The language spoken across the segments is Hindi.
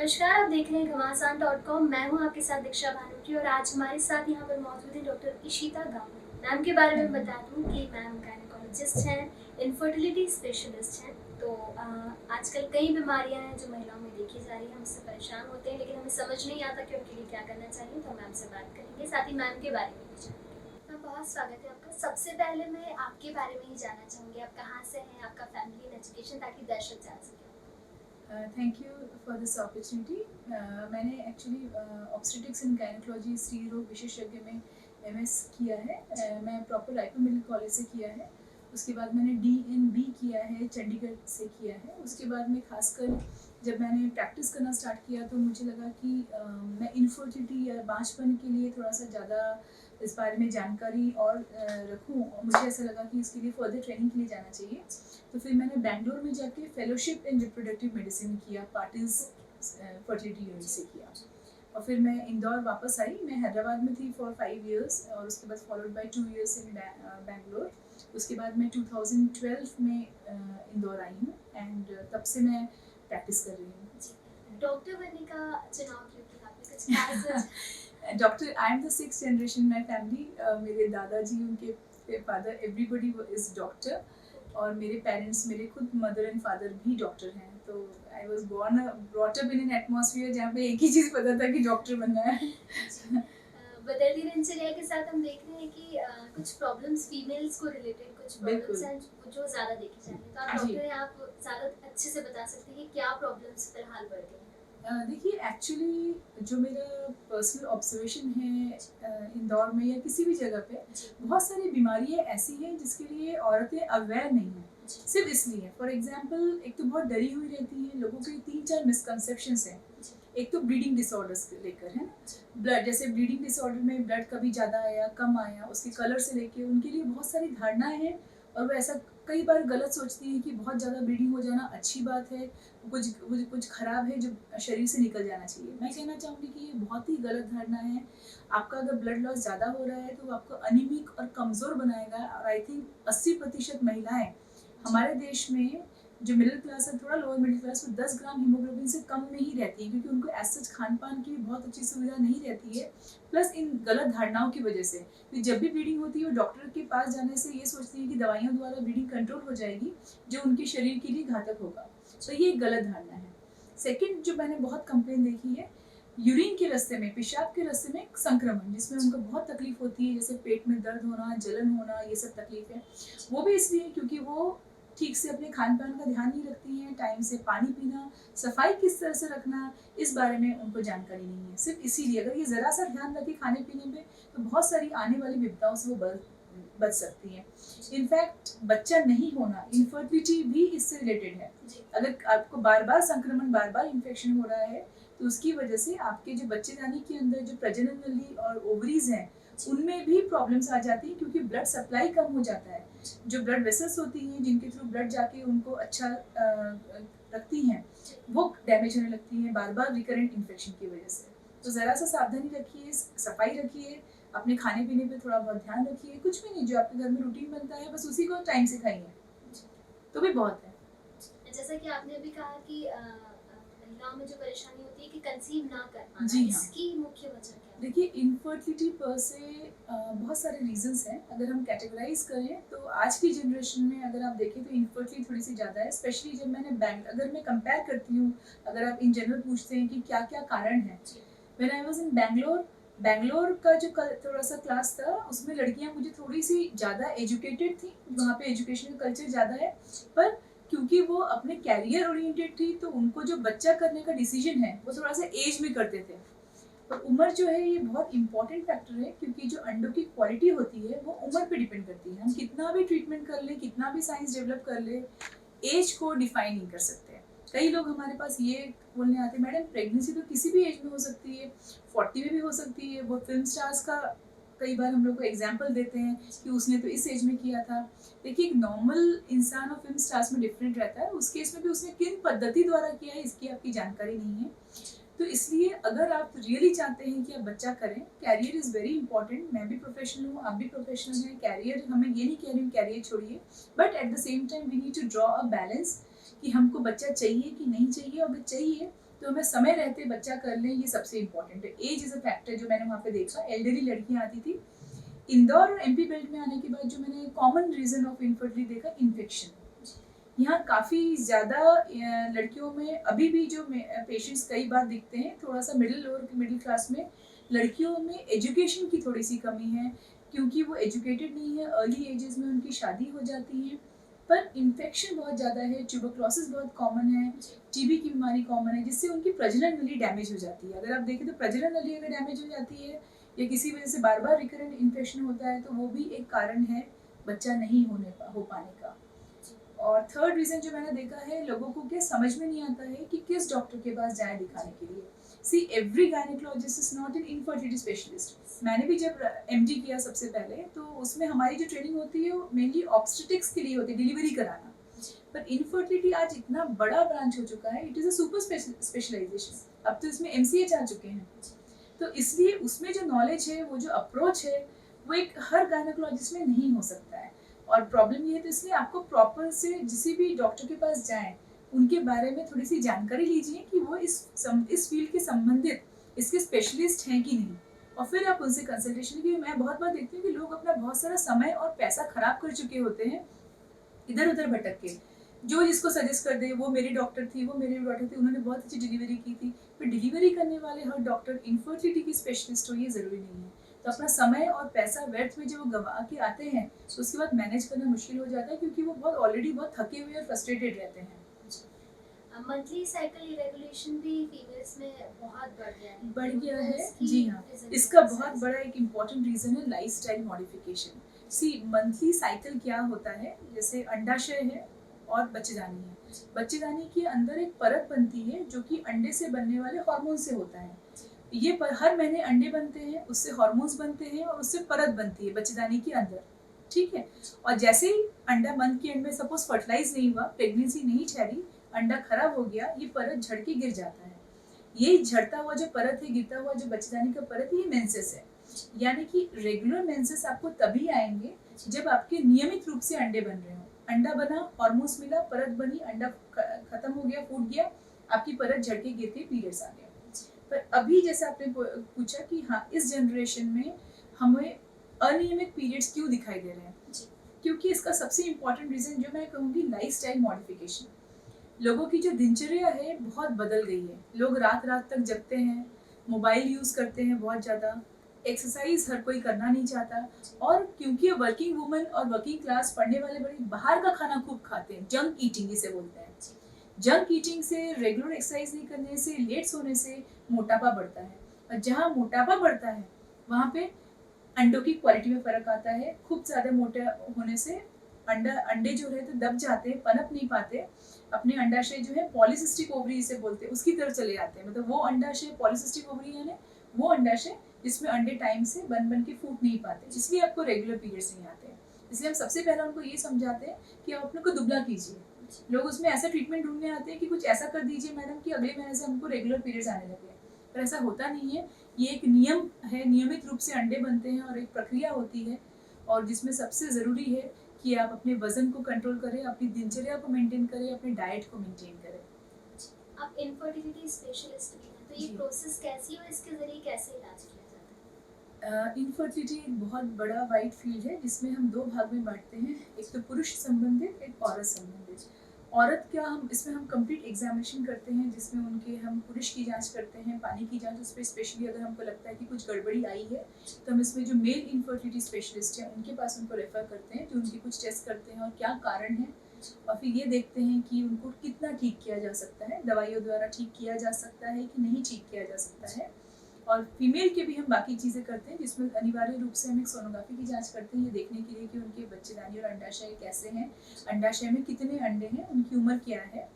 नमस्कार, आप देख रहे हैं घमासान.com। मैं हूं आपके साथ दीक्षा भानुठी और आज हमारे साथ यहां पर मौजूद है डॉक्टर इशिता गांगुली। मैम के बारे में बता दूं कि मैम गायनेकोलॉजिस्ट हैं, इनफर्टिलिटी स्पेशलिस्ट हैं। तो आजकल कई बीमारियां हैं जो महिलाओं में देखी जा रही हैं, हम इससे परेशान होते हैं लेकिन हमें समझ नहीं आता कि उनके लिए क्या करना चाहिए। तो मैम से बात करेंगे, साथ ही मैम के बारे में भी जानेंगे। मैम, बहुत स्वागत है आपका। सबसे पहले मैं आपके बारे में ही जानना चाहूँगी, आप कहाँ से हैं, आपका फैमिली एंड एजुकेशन, ताकि दर्शक जान सकें। Thank you for this opportunity. मैंने एक्चुअली ऑब्स्टेट्रिक्स एंड गायनेकोलॉजी स्त्री रोग विशेषज्ञ में एमएस किया है। मैं प्रॉपर रायपुर मेडिकल कॉलेज से किया है। उसके बाद मैंने DNB किया है, चंडीगढ़ से किया है। उसके बाद में खासकर जब मैंने प्रैक्टिस करना स्टार्ट किया तो मुझे लगा कि मैं इनफर्टिलिटी या बांझपन के लिए थोड़ा सा ज़्यादा इस बारे में जानकारी और रखूँ। मुझे ऐसा लगा कि इसके लिए फर्दर ट्रेनिंग के लिए जाना चाहिए। तो फिर मैंने बैंगलोर में जाके फेलोशिप इन रिप्रोडक्टिव मेडिसिन किया, पार्टिस फर्टिलिटी यूनिट से किया। और फिर मैं इंदौर वापस आई। मैं हैदराबाद में थी फॉर 5 इयर्स और उसके बाद followed by 2 years in Bangalore. उसके बाद मैं 2012 में इंदौर आई हूँ एंड तब से मैं प्रैक्टिस कर रही हूँ। डॉक्टर बनने का चुनाव क्यों किया आपने, कुछ खास? Doctor, I am the 6th generation my family. मेरे दादाजी, उनके फादर, एवरीबडी इज डॉक्टर। और मेरे पेरेंट्स, मेरे खुद मदर एंड फादर भी डॉक्टर हैं। तो I was born brought up in an atmosphere जहाँ पे एक ही चीज़ पता था कि डॉक्टर बनना है। बदलती दिनचर्या के साथ हम देख रहे हैं कि कुछ प्रॉब्लम्स फीमेल्स को रिलेटेड कुछ प्रॉब्लम्स हैं जो ज़्यादा देखी जा रही हैं। तो आप डॉक्टर हैं, आप ज़्यादा अच्छे से बता सकते हैं कि क्या प्रॉब्लम्स फिलहाल बढ़ गई हैं। देखिए, एक्चुअली जो मेरा पर्सनल ऑब्जर्वेशन है इंदौर में या किसी भी जगह पे, बहुत सारी बीमारियां ऐसी हैं जिसके लिए औरतें अवेयर नहीं हैं। सिर्फ इसलिए, फॉर एग्जांपल, एक तो बहुत डरी हुई रहती है, लोगों के 3-4 मिसकंसेप्शंस हैं। एक तो ब्लीडिंग डिसऑर्डर्स लेकर है, ब्लड, जैसे ब्लीडिंग डिसऑर्डर में ब्लड कभी ज़्यादा आया कम आया, उसके कलर से लेके उनके लिए बहुत सारी धारणाएं हैं। और वो ऐसा कई बार गलत सोचती हैं कि बहुत ज़्यादा ब्लीडिंग हो जाना अच्छी बात है, कुछ खराब है जो शरीर से निकल जाना चाहिए। मैं कहना चाहूँगी कि ये बहुत ही गलत धारणा है। आपका अगर ब्लड लॉस ज़्यादा हो रहा है तो वो आपको अनीमिक और कमज़ोर बनाएगा। और आई थिंक 80% महिलाएं हमारे देश में, जो मिडिल क्लास है, थोड़ा लोअर मिडिल क्लास, वो 10 ग्राम हीमोग्लोबिन से कम में ही रहती है, क्योंकि उनको एज सच खान पान की बहुत अच्छी सुविधा नहीं रहती है। प्लस इन गलत धारणाओं की वजह से तो जब भी ब्लीडिंग होती है वो डॉक्टर के पास जाने से ये सोचती है कि दवाइयों द्वारा ब्लीडिंग कंट्रोल हो जाएगी, जो उनके शरीर के लिए घातक होगा। तो ये एक गलत धारणा है। सेकंड, जो मैंने बहुत कंप्लेन देखी है, यूरिन के रास्ते में, पेशाब के रास्ते में संक्रमण, जिसमें उनको बहुत तकलीफ होती है, जैसे पेट में दर्द होना, जलन होना, ये सब तकलीफ है। वो भी इसलिए क्योंकि वो ठीक से अपने खान पान का ध्यान नहीं रखती हैं, टाइम से पानी पीना, सफाई किस तरह से रखना, इस बारे में उनको जानकारी नहीं है। सिर्फ इसीलिए अगर ये ज़रा सा ध्यान रखे खाने पीने में तो बहुत सारी आने वाली विपदाओं से वो बच सकती हैं। इनफैक्ट बच्चा नहीं होना, इनफर्टिलिटी भी इससे रिलेटेड है। अगर आपको बार बार संक्रमण, बार बार इन्फेक्शन हो रहा है तो उसकी वजह से आपके जो बच्चेदानी के अंदर जो प्रजनन नली और ओवरीज हैं उनमें भी प्रॉब्लम्स आ जाती हैं, क्योंकि ब्लड सप्लाई कम हो जाता है। जो ब्लड वेसल्स होती हैं जिनके थ्रू ब्लड जाके उनको अच्छा रखती हैं, वो डैमेज होने लगती हैं बार बार रिकरेंट इन्फेक्शन की वजह से। तो ज़रा सा सावधानी रखिए, सफाई रखिए, अपने खाने पीने पे थोड़ा बहुत ध्यान रखिए। कुछ भी नहीं, जो आपके घर में रूटीन बनता है बस उसी को टाइम से खाइए तो भी बहुत है। जैसा कि आपने अभी कहा कि महिलाओं में जो परेशानी होती है कि कंसीव ना कर पाना, जी हाँ। इसकी मुख्य वजह क्या है? देखिए, इनफर्टिलिटी पर से बहुत सारे रीजंस हैं। अगर हम कैटेगराइज करें तो आज की जनरेशन में अगर आप देखें तो इनफर्टिलिटी थोड़ी सी ज़्यादा है। स्पेशली जब मैंने अगर मैं कंपेयर करती हूँ, अगर आप इन जनरल पूछते हैं कि क्या क्या कारण है, when I was in Bangalore का जो थोड़ा सा क्लास था उसमें लड़कियां मुझे थोड़ी सी ज़्यादा एजुकेटेड थी। वहाँ पे एजुकेशन का कल्चर ज़्यादा है, पर क्योंकि वो अपने कैरियर ओरिएंटेड थी तो उनको जो बच्चा करने का डिसीजन है वो थोड़ा सा एज में करते थे। तो उम्र जो है ये बहुत इंपॉर्टेंट फैक्टर है, क्योंकि जो अंडों की क्वालिटी होती है वो उम्र पे डिपेंड करती है। हम कितना भी ट्रीटमेंट कर ले, कितना भी साइंस डेवलप कर ले, एज को डिफाइन नहीं कर सकते। कई लोग हमारे पास ये बोलने आते हैं, मैडम प्रेगनेंसी तो किसी भी एज में हो सकती है, 40 में भी हो सकती है। वो फिल्म स्टार्स का कई बार हम लोग को एग्जाम्पल देते हैं कि उसने तो इस एज में किया था। देखिए, एक नॉर्मल इंसान और फिल्म स्टार्स में डिफरेंट रहता है। उस केस में भी उसने किन पद्धति द्वारा किया है इसकी आपकी जानकारी नहीं है। तो इसलिए अगर आप रियली चाहते हैं कि आप बच्चा करें, कैरियर इज़ वेरी इंपॉर्टेंट। मैं भी प्रोफेशनल हूँ, आप भी प्रोफेशनल हैं। कैरियर, हमें ये नहीं कह रही हूँ कैरियर छोड़िए, but at the same time we need to draw a balance कि हमको बच्चा चाहिए कि नहीं चाहिए। अगर चाहिए तो हमें समय रहते बच्चा कर लें, ये सबसे इम्पोर्टेंट है। एज इज़ अ फैक्टर जो मैंने वहाँ पे देखा, एल्डरली लड़कियाँ आती थी। इंदौर और एमपी बेल्ट में आने के बाद जो मैंने कॉमन रीज़न ऑफ इनफर्टिलिटी देखा, इन्फेक्शन। यहाँ काफ़ी ज़्यादा लड़कियों में अभी भी जो पेशेंट्स कई बार दिखते हैं, थोड़ा सा मिडिल क्लास में लड़कियों में एजुकेशन की थोड़ी सी कमी है, क्योंकि वो एजुकेटेड नहीं है, अर्ली एजेस में उनकी शादी हो जाती है। पर इन्फेक्शन बहुत ज़्यादा है, ट्यूबरक्लोसिस बहुत कॉमन है, टीबी की बीमारी कॉमन है, जिससे उनकी प्रजनन नली डैमेज हो जाती है। अगर आप देखें तो प्रजनन नली अगर डैमेज हो जाती है या किसी वजह से बार बार रिकरेंट इन्फेक्शन होता है, तो वो भी एक कारण है बच्चा नहीं हो पाने का। और थर्ड रीज़न जो मैंने देखा है, लोगों को क्या समझ में नहीं आता है कि किस डॉक्टर के पास जाएं दिखाने के लिए। See every gynaecologist is not an infertility specialist. मैंने भी जब एमडी किया सबसे पहले, तो उसमें हमारी जो ट्रेनिंग होती है वो मेनली ऑब्स्टेटिक्स के लिए होती है, डिलीवरी कराना। पर इनफर्टिलिटी आज इतना बड़ा ब्रांच हो चुका है, it is a super specialization. अब तो इसमें एमसीएच आ चुके हैं, तो इसलिए उसमें जो नॉलेज है, वो जो अप्रोच है, वो एक हर गायनेकोलॉजिस्ट में नहीं हो सकता है। और प्रॉब्लम ये है, तो इसलिए आपको प्रॉपर से किसी भी डॉक्टर के पास जाएं, उनके बारे में थोड़ी सी जानकारी लीजिए कि वो इस फील्ड के संबंधित इसके स्पेशलिस्ट हैं कि नहीं, और फिर आप उनसे कंसल्टेशन। की मैं बहुत बार देखती हूँ कि लोग अपना बहुत सारा समय और पैसा खराब कर चुके होते हैं इधर उधर भटक के। जो जिसको सजेस्ट कर दे, वो मेरी डॉक्टर थी, उन्होंने बहुत अच्छी डिलीवरी की थी। पर डिलीवरी करने वाले हर डॉक्टर इनफर्टिलिटी की स्पेशलिस्ट हो, ये ज़रूरी नहीं है। तो अपना समय और पैसा व्यर्थ में जब वो गंवा के आते हैं, तो उसके बाद मैनेज करना मुश्किल हो जाता है, क्योंकि वो ऑलरेडी बहुत थके हुए और फ्रस्ट्रेटेड रहते हैं। मंथली साइकिल इरेगुलेशन भी फीमेल्स में बहुत बढ़ गया है। जी हाँ, इसका बहुत बड़ा एक इम्पॉर्टेंट रीज़न है लाइफस्टाइल मॉडिफिकेशन। सी मंथली साइकिल क्या होता है, जैसे अंडाशय है और बच्चेदानी है। बच्चेदानी के अंदर एक परत बनती है जो कि अंडे से बनने वाले हार्मोन से होता है। ये पर हर महीने अंडे बनते हैं, उससे हार्मोन्स बनते हैं और उससे परत बनती है बच्चेदानी के अंदर, ठीक है। और जैसे ही अंडा मंथ के एंड में सपोज फर्टिलाइज नहीं हुआ, प्रेगनेंसी नहीं ठहरी, अंडा खराब हो गया, ये परत झड़ के गिर जाता है। ये झड़ता हुआ जो परत है, गिरता हुआ जो बच्चेदानी का परत है, ये मेंसेस है। यानी कि रेगुलर मेंसेस आपको तभी आएंगे जब आपके नियमित रूप से अंडे बन रहे हो। अंडा बना, हार्मोन्स मिला, परत बनी, अंडा खत्म हो गया, फूट गया, आपकी परत झड़ के गिर के पीरियड्स आ गया। पर अभी जैसे आपने पूछा कि हाँ, इस जनरेशन में हमें अनियमित पीरियड्स क्यों दिखाई दे रहे हैं, क्योंकि इसका सबसे इम्पोर्टेंट रीज़न जो मैं कहूँगी, लाइफस्टाइल मॉडिफिकेशन। लोगों की जो दिनचर्या है बहुत बदल गई है। लोग रात रात तक जगते हैं, मोबाइल यूज़ करते हैं बहुत ज़्यादा, एक्सरसाइज हर कोई करना नहीं चाहता। और क्योंकि वर्किंग वुमन और वर्किंग क्लास पढ़ने वाले बड़े बाहर का खाना खूब खाते हैं, जंक ईटिंग इसे बोलते हैं। जंक ईटिंग से, रेगुलर एक्सरसाइज नहीं करने से, लेट सोने से मोटापा बढ़ता है। और जहाँ मोटापा बढ़ता है, वहाँ पे अंडों की क्वालिटी में फ़र्क आता है। खूब ज़्यादा मोटे होने से अंडे जो रहते दब जाते हैं, पनप नहीं पाते। अपने अंडाशय जो है पॉलीसिस्टिक ओवरी इसे बोलते हैं, उसकी तरफ चले जाते हैं। मतलब वो अंडाशय पॉलीसिस्टिक ओवरी यानी वो अंडाशय जिसमें अंडे टाइम से बन के फूट नहीं पाते, इसलिए आपको रेगुलर पीरियड्स नहीं आते हैं। इसलिए हम सबसे पहले उनको ये समझाते हैं कि आप अपने को दुबला कीजिए। लोग उसमें ऐसा ट्रीटमेंट ढूंढने आते हैं कि कुछ ऐसा कर दीजिए मैडम कि अगले महीने से हमको रेगुलर पीरियड्स आने लगे, पर ऐसा होता नहीं है। ये एक नियम है, नियमित रूप से अंडे बनते हैं और एक प्रक्रिया होती है, और जिसमें सबसे ज़रूरी है कि आप अपने वजन को कंट्रोल करें, अपनी दिनचर्या को मेंटेन करें, अपने डाइट को मेंटेन करें। आप इनफर्टिलिटी स्पेशलिस्ट भी हैं, तो ये प्रोसेस कैसी है और इसके जरिए कैसे इलाज किया जाता है? इनफर्टिलिटी एक बहुत बड़ा वाइड फील्ड है, जिसमें हम दो भाग में बांटते हैं, एक तो पुरुष संबंधित, एक औरत संबंधित। औरत क्या, हम इसमें हम कंप्लीट एग्जामिनेशन करते हैं, जिसमें उनके हम पुरुष की जांच करते हैं, पानी की जांच। उस पर स्पेशली अगर हमको लगता है कि कुछ गड़बड़ी आई है, तो हम इसमें जो मेल इनफर्टिलिटी स्पेशलिस्ट हैं उनके पास उनको रेफर करते हैं, जो उनकी कुछ टेस्ट करते हैं और क्या कारण है, और फिर ये देखते हैं कि उनको कितना ठीक किया जा सकता है, दवाइयों द्वारा ठीक किया जा सकता है कि नहीं ठीक किया जा सकता है। और फीमेल के भी हम बाकी चीज़ें करते हैं, जिसमें अनिवार्य रूप से हम एक सोनोग्राफी की जांच करते हैं, ये देखने के लिए कि उनके बच्चेदानी और अंडाशय कैसे हैं, अंडाशय में कितने अंडे हैं, उनकी उम्र क्या है,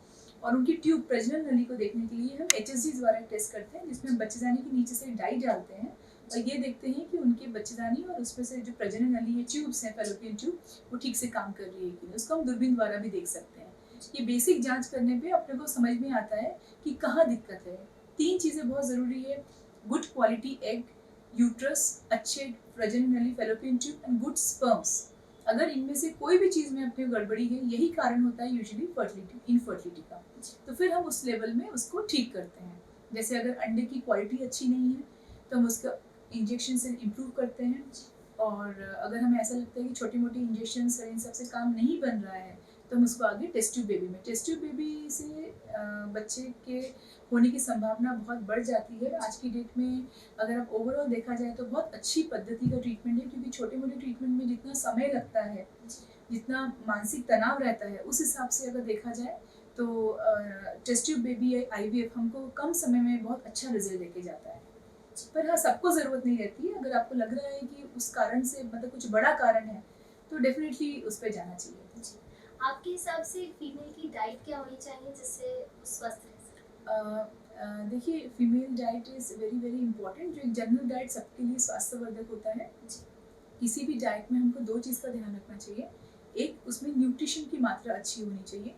और उनकी ट्यूब प्रजनन नली को देखने के लिए हम HSG द्वारा टेस्ट करते हैं, जिसमें हम बच्चेदानी के नीचे से डाई डालते हैं और ये देखते हैं कि उनके बच्चेदानी और उसमें से जो प्रजनन नली है, ट्यूब्स हैं, फैलोपियन ट्यूब, वो ठीक से काम कर रही है कि नहीं। उसको हम दूरबीन द्वारा भी देख सकते हैं। ये बेसिक जाँच करने पर अपने को समझ में आता है कि कहाँ दिक्कत है। 3 चीज़ें बहुत ज़रूरी है: गुड क्वालिटी एग, यूट्रस, अच्छे प्रजनन नली, fallopian tube and good sperms. अगर इनमें से कोई भी चीज़ में अपनी गड़बड़ी है, यही कारण होता है यूजुअली इनफर्टिलिटी का। तो फिर हम उस लेवल में उसको ठीक करते हैं। जैसे अगर अंडे की क्वालिटी अच्छी नहीं है तो हम उसका इंजेक्शन से इम्प्रूव करते हैं, और अगर हमें ऐसा लगता है कि छोटी मोटी इंजेक्शन से इन सबसे काम नहीं बन रहा है तो हम उसको आगे टेस्ट ट्यूब बेबी में, टेस्ट ट्यूब बेबी से बच्चे के होने की संभावना बहुत बढ़ जाती है आज की डेट में। अगर आप ओवरऑल देखा जाए तो बहुत अच्छी पद्धति का ट्रीटमेंट है, क्योंकि छोटे मोटे ट्रीटमेंट में जितना समय लगता है, जितना मानसिक तनाव रहता है, उस हिसाब से अगर देखा जाए तो टेस्ट ट्यूब बेबी या आईवीएफ हमको कम समय में बहुत अच्छा रिजल्ट देके जाता है। पर हाँ, सबको ज़रूरत नहीं रहती है। अगर आपको लग रहा है कि उस कारण से मतलब कुछ बड़ा कारण है तो डेफिनेटली उस पर जाना चाहिए। जी। आपके हिसाब से फीमेल की डाइट क्या होनी चाहिए जिससे वो स्वस्थ रह सके? देखिए, female diet is very very important. जो एक जनरल डाइट सबके लिए स्वास्थ्यवर्धक होता है, जी। किसी भी डाइट में हमको दो चीज़ का ध्यान रखना चाहिए। एक, उसमें न्यूट्रिशन की मात्रा अच्छी होनी चाहिए।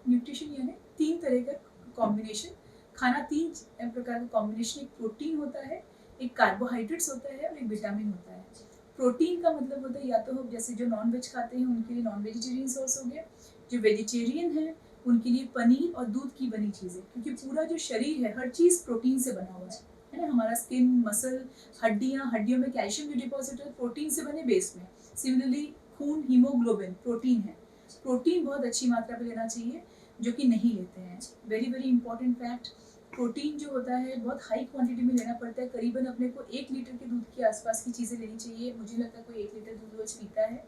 न्यूट्रिशन यानी तीन तरह का कॉम्बिनेशन, खाना तीन प्रकार का कॉम्बिनेशन, एक प्रोटीन होता है, एक कार्बोहाइड्रेट्स होता है और एक विटामिन होता है। प्रोटीन का मतलब होता है या तो जैसे जो नॉन वेज खाते हैं उनके लिए नॉन वेजिटेरियन सोर्स हो गया, जो वेजिटेरियन है उनके लिए पनीर और दूध की बनी चीज़ें, क्योंकि पूरा जो शरीर है हर चीज़ प्रोटीन से बना हुआ है ना। हमारा स्किन, मसल, हड्डियाँ, हड्डियों में कैल्शियम जो डिपॉजिट है प्रोटीन से बने बेस में। सिमिलरली खून, हीमोग्लोबिन प्रोटीन है। प्रोटीन बहुत अच्छी मात्रा में लेना चाहिए, जो कि नहीं लेते हैं। Very very important fact, protein जो होता है बहुत हाई क्वांटिटी में लेना पड़ता है। करीबन अपने को 1 लीटर के दूध के आसपास की चीज़ें लेनी चाहिए। मुझे लगता है कोई 1 लीटर दूध रोज पीता है।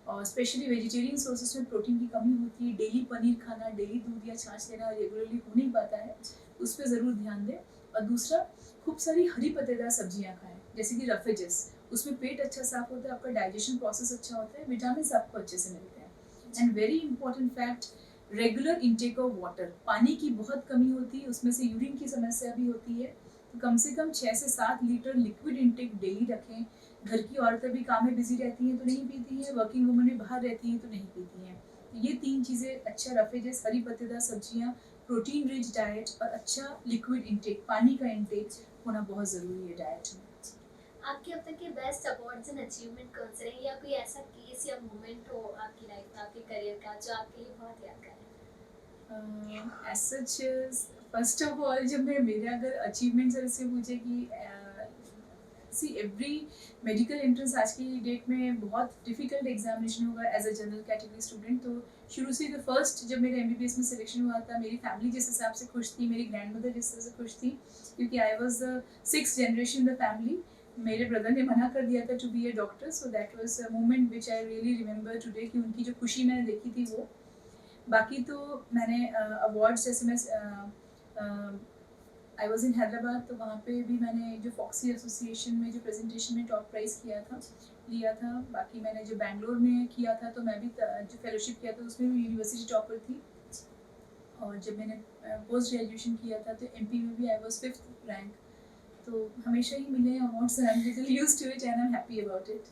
और स्पेशली वेजिटेरियन सोर्सेज में प्रोटीन की कमी होती है। डेली पनीर खाना, डेली दूध या छाछ लेना रेगुलरली हो नहीं पाता है, उस पर ज़रूर ध्यान दें। और दूसरा, खूब सारी हरी पत्तेदार सब्जियाँ खाएँ, जैसे कि रफेजेस, उसमें पेट अच्छा साफ होता है, आपका डाइजेशन प्रोसेस अच्छा होता है, विटामिन आपको अच्छे से मिलते हैं। And very important fact, regular intake of water. पानी की बहुत कमी होती है, उसमें से यूरिन की समस्या भी होती है, तो कम से कम 6 से 7 लीटर लिक्विड इंटेक डेली रखें। घर की औरतें भी काम में बिजी रहती हैं तो नहीं पीती हैं, वर्किंग वुमन भी बाहर रहती हैं तो नहीं पीती हैं। तो ये तीन चीज़ें, अच्छा रफेजेस, हरी पत्तेदार सब्जियाँ, प्रोटीन रिच डाइट और अच्छा लिक्विड इंटेक, पानी का इंटेक होना बहुत ज़रूरी है डाइट में। आपके अब तक के बेस्ट अवार्ड्स एंड अचीवमेंट कौन से रहे, या कोई ऐसा केस या मोमेंट हो आपकी लाइफ में, आपके करियर का, जो आपके लिए बहुत यादगार है? As such, first of all जब मैं मेरे अगर अचीवमेंट्स से पूछे कि सी एवरी मेडिकल एंट्रेंस आज की डेट में बहुत डिफिकल्ट एग्जामिनेशन होगा as a general category student. तो शुरू से द फर्स्ट जब मेरा एमबीबीएस में सिलेक्शन हुआ था, मेरी फैमिली जिस हिसाब से खुश थी, मेरी ग्रैंड मदर जिस तरह से खुश थी, क्योंकि I was the 6th generation the family. मेरे ब्रदर ने मना कर दिया था to be a doctor, so that was a moment which I really remember today, कि उनकी जो खुशी मैंने देखी थी वो। बाकी तो मैंने अवार्ड्स, जैसे मैं आई वॉज इन हैदराबाद, तो वहाँ पे भी मैंने जो फॉक्सी एसोसिएशन में जो प्रेजेंटेशन में टॉप प्राइज़ लिया था। बाकी मैंने जो बैंगलोर में किया था तो मैं भी जो फेलोशिप किया था उसमें भी यूनिवर्सिटी टॉपर थी। और जब मैंने पोस्ट ग्रेजुएशन किया था तो एमपी में भी आई वॉज 5th रैंक। तो हमेशा ही मिले awards, I am little used to it and I am happy about it.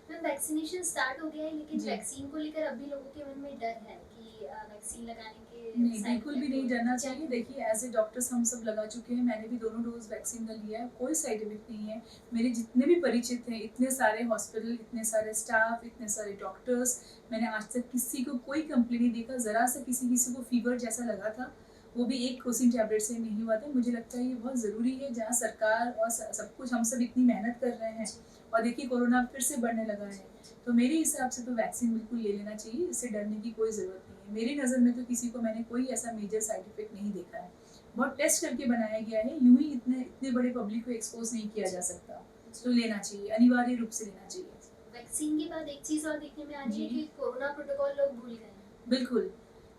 Ma'am, vaccination start हो गया है, लेकिन जी। वैक्सीन को लेकर अभी लोगों के मन में डर है कि वैक्सीन लगाने के नहीं, साइड बिल्कुल भी इफेक्ट नहीं होंगे। डरना क्या चाहिए। देखिए, एज ए डॉक्टर्स हम सब लगा चुके हैं, मैंने भी दोनों डोज वैक्सीन का लिया है, कोई साइड इफेक्ट नहीं है। मेरे जितने भी परिचित हैं, इतने सारे हॉस्पिटल, इतने सारे स्टाफ, इतने सारे डॉक्टर्स, मैंने आज तक किसी को कोई कंप्लेन नहीं देखा। ज़रा सा किसी को फीवर जैसा लगा था, वो भी एक क्रोसिन टैबलेट से नहीं हुआ था। मुझे लगता है ये बहुत ज़रूरी है, जहाँ सरकार और सब कुछ हम सब इतनी मेहनत कर रहे हैं और देखिए कोरोना फिर से बढ़ने लगा है, तो मेरे हिसाब से तो वैक्सीन बिल्कुल ले लेना चाहिए, इससे डरने की कोई ज़रूरत नहीं है। मेरी नज़र में तो किसी को मैंने कोई ऐसा मेजर साइड इफेक्ट नहीं देखा है। बहुत टेस्ट करके बनाया गया है, यूं ही इतने इतने बड़े पब्लिक को एक्सपोज नहीं किया जा सकता, तो लेना चाहिए, अनिवार्य रूप से लेना चाहिए। वैक्सीन के बाद एक चीज और देखने में आ रही है जी। कि कोरोना प्रोटोकॉल लोग भूल गए हैं। बिल्कुल,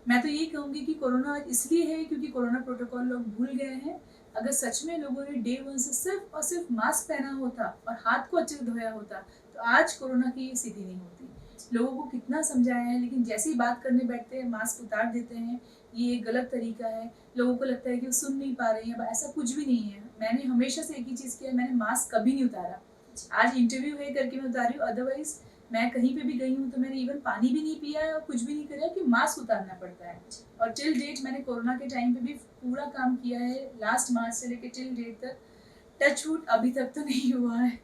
मैं तो यही कहूँगी कि कोरोना इसलिए है क्योंकि कोरोना प्रोटोकॉल लोग भूल गए हैं। अगर सच में लोगों ने डे 1 से सिर्फ और सिर्फ मास्क पहना होता और हाथ को अच्छे से धोया होता, तो आज कोरोना की ये स्थिति नहीं होती। लोगों को कितना समझाया है, लेकिन जैसे ही बात करने बैठते हैं मास्क उतार देते हैं। ये एक गलत तरीका है, लोगों को लगता है कि वो सुन नहीं पा रहे हैं, ऐसा कुछ भी नहीं है। मैंने हमेशा से एक ही चीज़ किया है, मैंने मास्क कभी नहीं उतारा। आज इंटरव्यू है करके मैं उतारी हूँ, अदरवाइज मैं कहीं पे भी गई हूँ तो मैंने इवन पानी भी नहीं पिया है और कुछ भी नहीं करा कि मास्क उतारना पड़ता है। और टिल डेट मैंने कोरोना के टाइम पे भी पूरा काम किया है, लास्ट मार्च से लेकर टिल डेट तक। टच वुड अभी तक तो नहीं हुआ है।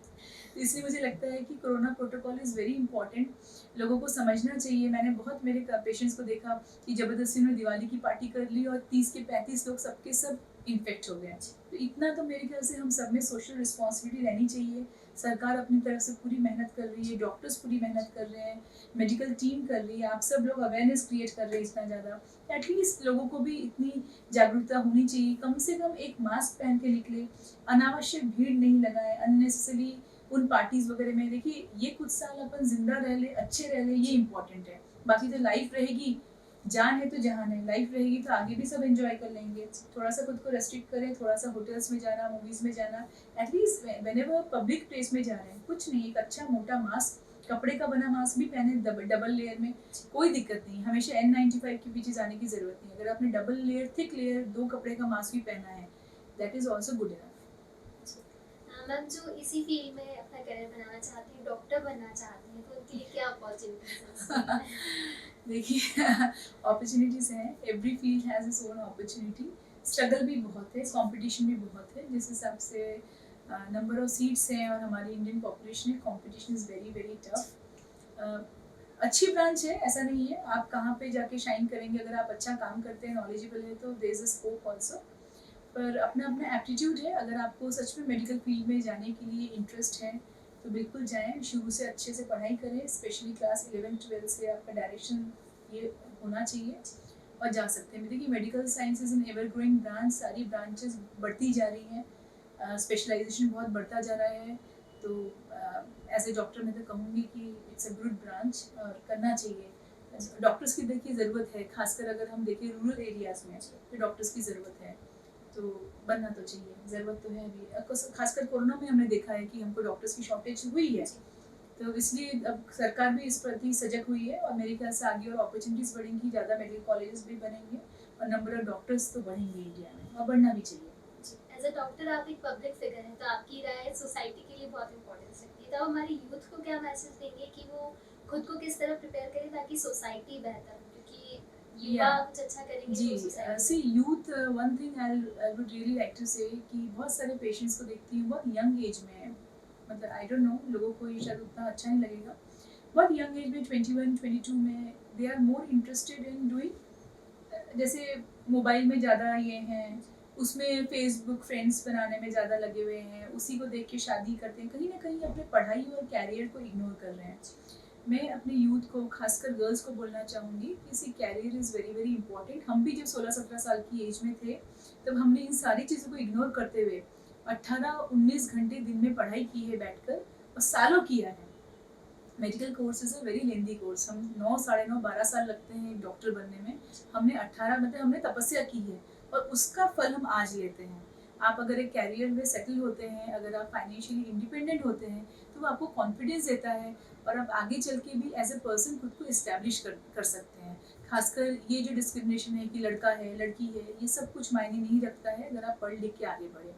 तो इसलिए मुझे लगता है कि corona protocol is very important, लोगों को समझना चाहिए। मैंने बहुत मेरे पेशेंट्स को देखा कि ज़बरदस्ती उन्होंने दिवाली की पार्टी कर ली और 30 के 35 लोग सबके सब इन्फेक्ट हो गए। तो इतना तो मेरे ख्याल से हम सब में सोशल रिस्पॉन्सिबिलिटी रहनी चाहिए। सरकार अपनी तरफ से पूरी मेहनत कर रही है, डॉक्टर्स पूरी मेहनत कर रहे हैं, मेडिकल टीम कर रही है, आप सब लोग अवेयरनेस क्रिएट कर रहे हैं इतना ज़्यादा, एटलीस्ट लोगों को भी इतनी जागरूकता होनी चाहिए। कम से कम एक मास्क पहन के निकले, अनावश्यक भीड़ नहीं लगाए, अननेसेसरी उन पार्टीज वगैरह में। देखिए ये कुछ साल अपन जिंदा रह ले, अच्छे रह ले, ये इंपॉर्टेंट है। बाकी तो लाइफ रहेगी, जान है तो जहान है, लाइफ रहेगी तो आगे भी सब एंजॉय कर लेंगे। थोड़ा सा खुद को रेस्ट्रिक्ट करें, थोड़ा सा होटल्स में जाना, मूवीज में जाना, एटलीस्ट व्हेनेवर पब्लिक प्लेस में जा रहे हैं, कुछ नहीं, एक अच्छा मोटा मास्क, कपड़े का बना मास्क भी पहने डबल लेयर में, कोई दिक्कत नहीं। हमेशा N95 के पीछे जाने की जरूरत नहीं। अगर आपने डबल लेयर, थिक लेयर, 2 कपड़े का मास्क भी पहना है, that is also good enough. Ma'am जो इसी फील्ड में अपना करियर बनाना चाहती हैं, डॉक्टर बनना चाहती हैं, तो उनके लिए क्या अपॉर्चुनिटीज हैं? देखिए अपॉर्चुनिटीज़ हैं, every field has its own opportunity. Struggle भी बहुत है, कंपटीशन भी बहुत है। जिस हिसाब से नंबर ऑफ सीट्स हैं और हमारी इंडियन पॉपुलेशन है, competition is very very tough. अच्छी ब्रांच है, ऐसा नहीं है, आप कहाँ पे जाके शाइन करेंगे, अगर आप अच्छा काम करते हैं, नॉलेजेबल है, तो there is a scope also. पर अपना अपना एप्टीट्यूड है। अगर आपको सच में मेडिकल फील्ड में जाने के लिए इंटरेस्ट है तो बिल्कुल जाएं, शुरू से अच्छे से पढ़ाई करें, स्पेशली क्लास 11-12 से आपका डायरेक्शन ये होना चाहिए और जा सकते हैं। देखिए medical science is an ever growing branch, सारी ब्रांचेस बढ़ती जा रही हैं, स्पेशलाइजेशन बहुत बढ़ता जा रहा है। तो एज ए डॉक्टर मैं तो कहूँगी कि इट्स अ गुड ब्रांच और करना चाहिए। डॉक्टर्स की देखिए ज़रूरत है, खासकर अगर हम देखें रूरल एरियाज़ में तो डॉक्टर्स की ज़रूरत है, तो बनना तो चाहिए, ज़रूरत तो है अभी। खासकर कोरोना में हमने देखा है कि हमको डॉक्टर्स की शॉर्टेज हुई है, तो इसलिए अब सरकार भी इस प्रति सजग हुई है और मेरे ख्याल से आगे और अपॉर्चुनिटीज़ बढ़ेंगी, ज़्यादा मेडिकल कॉलेजेस भी बनेंगे और नंबर ऑफ डॉक्टर्स तो बढ़ेंगे इंडिया में, और बढ़ना भी चाहिए। एज अ डॉक्टर आप एक पब्लिक फिगर हैं, तो आपकी राय सोसाइटी के लिए बहुत इंपॉर्टेंस रखती है। तो हमारी यूथ को क्या मैसेज देंगे कि वो खुद को किस तरह प्रिपेयर करें ताकि सोसाइटी बेहतर हो, क्योंकि युवा कुछ अच्छा करेंगे जी, तो सोसाइटी सी youth, one thing I would really like to say कि बहुत सारे पेशेंट्स को देखती हूँ बहुत यंग एज में, मतलब आई डोंट नो, लोगों को ये शायद उतना अच्छा नहीं लगेगा, बहुत यंग एज में 21-22 में they are more interested in doing, जैसे मोबाइल में ज़्यादा ये हैं, उसमें फेसबुक फ्रेंड्स बनाने में ज़्यादा लगे हुए हैं, उसी को देख के शादी करते हैं, कहीं ना कहीं अपने पढ़ाई और कैरियर को इग्नोर कर रहे हैं। मैं अपने यूथ को, खासकर गर्ल्स को बोलना चाहूँगी कि सी career is very very important. हम भी जब 16-17 साल की एज में थे तब हमने इन सारी चीज़ों को इग्नोर करते हुए 18-19 घंटे दिन में पढ़ाई की है बैठकर, और सालों किया है। Medical course is a very lengthy course, हम 9, साढ़े 9, 12 साल लगते हैं एक डॉक्टर बनने में, हमने 18, मतलब हमने तपस्या की है और उसका फल हम आज लेते हैं। आप अगर एक कैरियर में सेटल होते हैं, अगर आप फाइनेंशियली इंडिपेंडेंट होते हैं, तो वो आपको कॉन्फिडेंस देता है और आप आगे चल के भी एज ए पर्सन खुद को इस्टेब्लिश कर सकते हैं। खासकर ये जो डिस्क्रिमिनेशन है कि लड़का है लड़की है, ये सब कुछ मायने नहीं रखता है अगर आप पढ़ लिख के आगे बढ़े।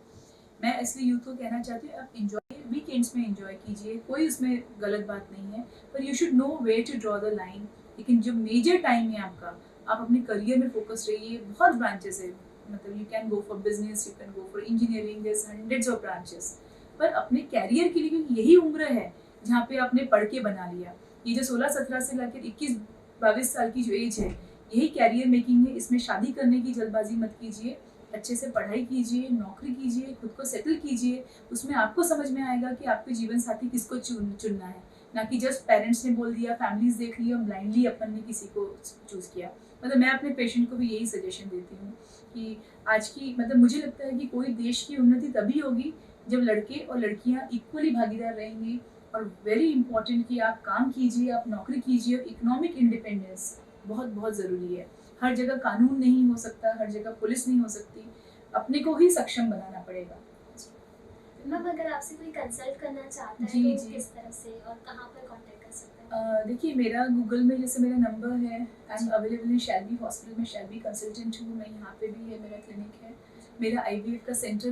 मैं इसलिए यूथ को कहना चाहती हूँ, आप इंजॉय, वीकेंड्स में इंजॉय कीजिए, कोई उसमें गलत बात नहीं है, पर you should know where to draw the line. लेकिन जो मेजर टाइम है आपका, आप अपने करियर में फोकस रहिए। बहुत ब्रांचेस है, मतलब you can go for business, you can go for engineering, there is hundreds of branches, पर अपने कैरियर के लिए, क्योंकि यही उम्र है जहाँ पे आपने पढ़ के बना लिया। ये जो 16-17 से लेकर 21-22 साल की जो एज है, यही कैरियर मेकिंग है। इसमें शादी करने की जल्दबाजी मत कीजिए, अच्छे से पढ़ाई कीजिए, नौकरी कीजिए, खुद को सेटल कीजिए, उसमें आपको समझ में आएगा कि आपके जीवन साथी किसको चुनना है, ना कि जस्ट पेरेंट्स ने बोल दिया, फैमिलीज देख लिया और ब्लाइंडली अपन ने किसी को चूज किया। मतलब मैं अपने पेशेंट को भी यही सजेशन देती हूँ कि आज की, मतलब मुझे लगता है कि कोई देश की उन्नति तभी होगी जब लड़के और लड़कियाँ इक्वली भागीदार रहेंगे। और वेरी इंपॉर्टेंट कि आप काम कीजिए, आप नौकरी कीजिए, और इकोनॉमिक इंडिपेंडेंस बहुत बहुत ज़रूरी है। हर जगह कानून नहीं हो सकता, हर जगह पुलिस नहीं हो सकती, अपने को ही सक्षम बनाना पड़ेगा। मैम अगर आपसे कोई कंसल्ट करना चाहता है जी, तो जी। किस तरह से और कहाँ पर कांटेक्ट कर सकता है? देखिए मेरा गूगल में जैसे मेरा नंबर है, I am available in Shelby hospital में, शेल्बी कंसल्टेंट हूँ मैं, यहाँ पे भी है मेरा क्लिनिक है। मेरा IVF का सेंटर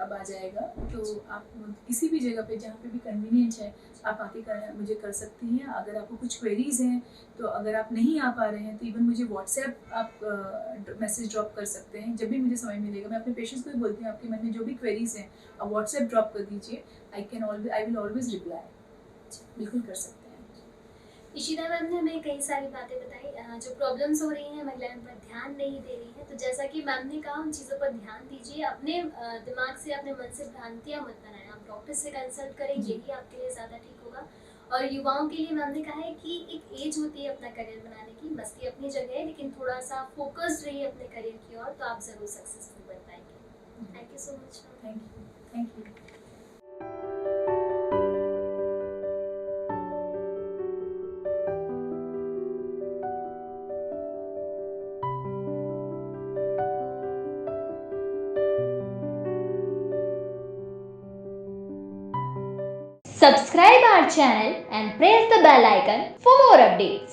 अब आ जाएगा, तो आप किसी भी जगह पे जहाँ पे भी कन्वीनियंट है आप आके मुझे कर सकती हैं। अगर आपको कुछ क्वेरीज हैं, तो अगर आप नहीं आ पा रहे हैं तो इवन मुझे व्हाट्सएप आप मैसेज ड्रॉप कर सकते हैं। जब भी मुझे समय मिलेगा मैं अपने पेशेंट्स को भी बोलती हूँ, आपके मन में जो भी क्वेरीज हैं आप व्हाट्सएप ड्रॉप कर दीजिए, आई विल ऑलवेज रिप्लाई। बिल्कुल कर सकते हैं। इशिता मैम ने हमें कई सारी बातें बताई, जो प्रॉब्लम्स हो रही हैं महिलाएं उन पर ध्यान नहीं दे रही हैं, तो जैसा कि मैम ने कहा उन चीज़ों पर ध्यान दीजिए, अपने दिमाग से अपने मन से भ्रांतियाँ मत बनाएं, आप डॉक्टर से कंसल्ट करें, जी। यही आपके लिए ज़्यादा ठीक होगा। और युवाओं के लिए मैम ने कहा है कि एक एज होती है अपना करियर बनाने की, मस्ती अपनी जगह है लेकिन थोड़ा सा फोकस्ड रहिए अपने करियर की ओर, तो आप ज़रूर सक्सेसफुल बन पाएंगे। Thank you so much ma'am. Thank you. Subscribe our channel and press the bell icon for more updates.